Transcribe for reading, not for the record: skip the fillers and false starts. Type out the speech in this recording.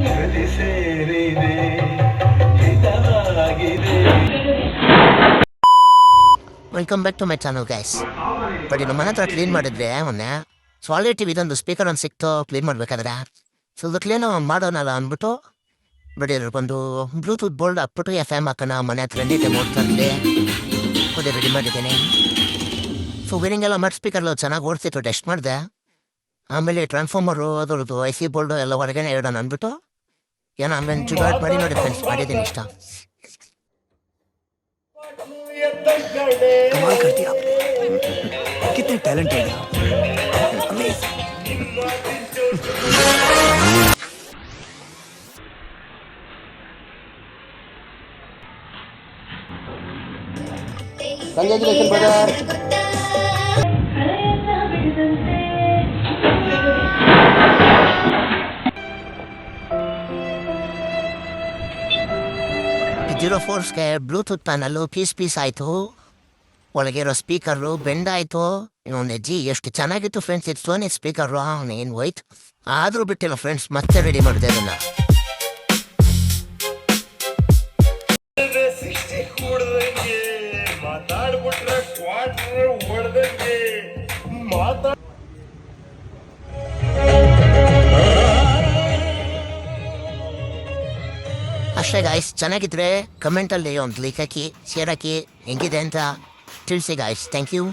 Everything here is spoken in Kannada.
ಕಲಿ ಸೇರಿದೆ ಹಿತವಾಗಿದೆ. Welcome back to my channel guys. But ನಮ್ಮ ಮನೆ ಹತ್ರ ಕ್ಲೀನ್ ಮಾಡಿದ್ರೆ ಮೊನ್ನೆ ಸಾಲಿಡ್ ಟಿವಿ ಇದೊಂದು ಸ್ಪೀಕರ್ ಒಂದು ಸಿಕ್ತು ಕ್ಲೀನ್ ಮಾಡ್ಬೇಕಾದ್ರೆ. ಸೊ ಅದು ಕ್ಲೀನ್ ಮಾಡೋಣಲ್ಲ ಅಂದ್ಬಿಟ್ಟು ಬಡಿಯೋರು ಬಂದು ಬ್ಲೂಟೂತ್ ಬೋರ್ಡ್ ಹಾಕ್ಬಿಟ್ಟು FM ಹಾಕೋಣ ಮನೆ ಹತ್ರ ನೀಟೆ ನೋಡ್ತಾರಲಿ ಅದೇ ರೆಡಿ ಮಾಡಿದ್ದೇನೆ. ಸೊ ವಿನಿಂಗೆಲ್ಲ ಮಾಡಿ ಸ್ಪೀಕರ್ಲು ಚೆನ್ನಾಗಿ ಓಡಿಸಿತ್ತು, ಟೆಸ್ಟ್ ಮಾಡಿದೆ. ಆಮೇಲೆ ಟ್ರಾನ್ಸ್ಫಾರ್ಮರು ಅದರದ್ದು IC ಬೋರ್ಡು ಎಲ್ಲ ಹೊರಗಡೆ ಇಡೋಣ ಅಂದ್ಬಿಟ್ಟು ಏನೋ ಆಮೇಲೆ ಜುಗಾಡ್ ಮಾಡಿ ನೋಡಿ ಫ್ರೆಂಡ್ಸ್, ಮಾಡಿದ್ದೀನಿ ಇಷ್ಟ. कमाल करती आप, कितने टैलेंटेड हैं ಕಂಗ್ರ್ಯಾಚುಲೇಷನ್ ಬ್ರದರ್. G04ಗೆ ಬ್ಲೂಟೂತ್ ಪ್ಯಾನಲ್ಲು ಪೀಸ್ ಆಯಿತು, ಒಳಗೆ ಇರೋ ಸ್ಪೀಕರು ಬೆಂಡ್ ಆಯಿತು. ಇನ್ನೊಂದು ಜಿ ಎಷ್ಟು ಚೆನ್ನಾಗಿತ್ತು ಫ್ರೆಂಡ್ಸ್, ಇದು ಸೋನಿ ಸ್ಪೀಕರು ಏನು ಹೋಯ್ತು. ಆದರೂ ಬಿಟ್ಟಿಲ್ಲ ಫ್ರೆಂಡ್ಸ್, ಮತ್ತೆ ರೆಡಿ ಮಾಡಿದೆ ಅದನ್ನು. ಅಷ್ಟೇ ಗಾಯ್ಸ್, ಚೆನ್ನಾಗಿದ್ರೆ ಕಮೆಂಟಲ್ಲಿ ಒಂದು ಲೈಕ್ ಹಾಕಿ, ಶೇರ್ ಹಾಕಿ, ಹೆಂಗಿದೆ ಅಂತ ತಿಳಿಸಿ ಗಾಯ್ಸ್. Thank you.